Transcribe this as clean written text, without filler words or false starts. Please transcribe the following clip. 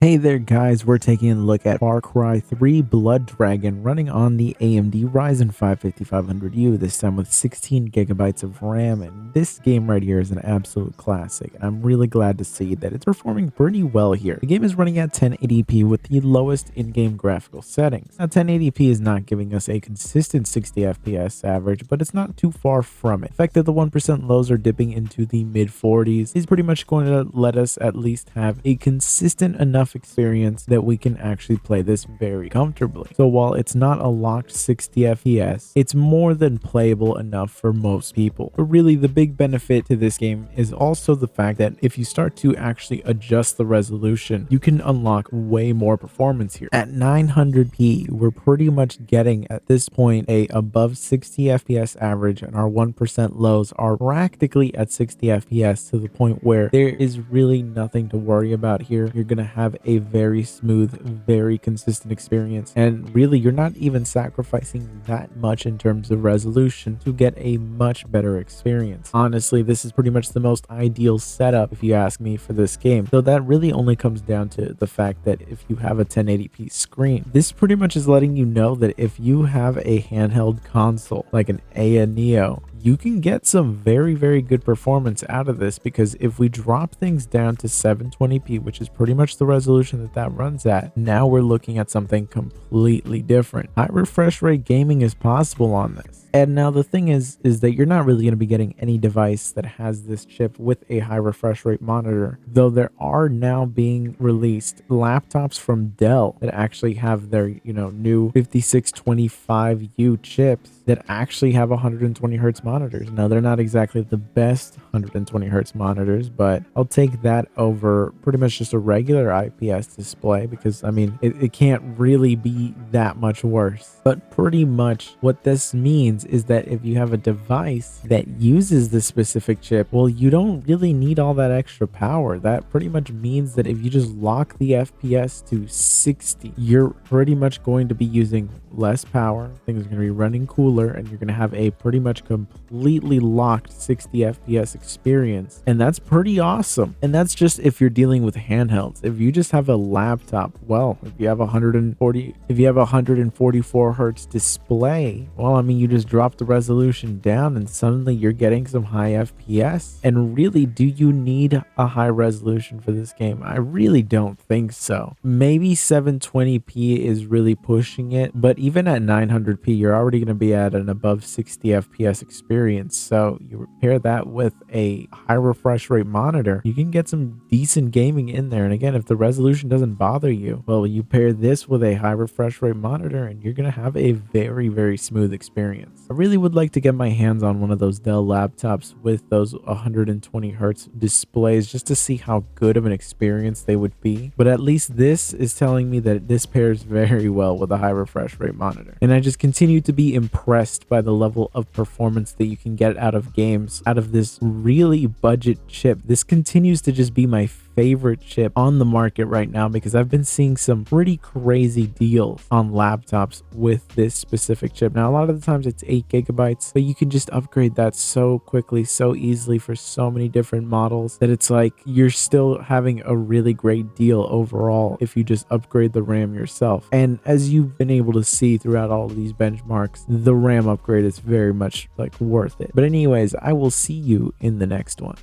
Hey there guys, we're taking a look at Far Cry 3 Blood Dragon running on the AMD Ryzen 5 5500U, this time with 16 gigabytes of RAM, and this game right here is an absolute classic, and I'm really glad to see that it's performing pretty well here. The game is running at 1080p with the lowest in-game graphical settings. Now 1080p is not giving us a consistent 60 FPS average, but it's not too far from it. The fact that the 1% lows are dipping into the mid 40s is pretty much going to let us at least have a consistent enough experience that we can actually play this very comfortably. So while it's not a locked 60 FPS, it's more than playable enough for most people. But really the big benefit to this game is also the fact that if you start to actually adjust the resolution, you can unlock way more performance here. At 900p, we're pretty much getting at this point a above 60 FPS average, and our 1% lows are practically at 60 FPS to the point where there is really nothing to worry about here. You're gonna have a very smooth, very consistent experience, and really you're not even sacrificing that much in terms of resolution to get a much better experience. Honestly, this is pretty much the most ideal setup if you ask me for this game, though that really only comes down to the fact that if you have a 1080p screen, this pretty much is letting you know that if you have a handheld console like an Aya Neo, you can get some very good performance out of this, because if we drop things down to 720p, which is pretty much the resolution that runs at, now we're looking at something completely different. High refresh rate gaming is possible on this. And now the thing is that you're not really going to be getting any device that has this chip with a high refresh rate monitor, though there are now being released laptops from Dell that actually have their, new 5625U chips that actually have 120 hertz monitors. Now they're not exactly the best 120 hertz monitors, but I'll take that over pretty much just a regular IPS display, because I mean it can't really be that much worse. But pretty much what this means is that if you have a device that uses this specific chip, well, you don't really need all that extra power. That pretty much means that if you just lock the FPS to 60, you're pretty much going to be using less power, things are going to be running cooler, and you're going to have a pretty much completely locked 60 FPS experience, and that's pretty awesome. And that's just if you're dealing with handhelds. If you just have a laptop, well, if you have a 144 hertz display, well, I mean, you just drop the resolution down and suddenly you're getting some high FPS. And really, do you need a high resolution for this game? I really don't think so. Maybe 720p is really pushing it, but even at 900p, you're already going to be at an above 60 FPS experience. So you pair that with a high refresh rate monitor, you can get some decent gaming in there. And again, if the resolution doesn't bother you, well, you pair this with a high refresh rate monitor and you're going to have a very smooth experience. I really would like to get my hands on one of those Dell laptops with those 120 hertz displays just to see how good of an experience they would be. But at least this is telling me that this pairs very well with a high refresh rate monitor. And I just continue to be impressed by the level of performance that you can get out of games, out of this really budget chip. This continues to just be my favorite chip on the market right now, because I've been seeing some pretty crazy deals on laptops with this specific chip. Now, a lot of the times it's 8 gigabytes, but you can just upgrade that so quickly, so easily for so many different models that it's like you're still having a really great deal overall if you just upgrade the RAM yourself. And as you've been able to see throughout all of these benchmarks, the RAM upgrade is very much like worth it. But anyways, I will see you in the next one.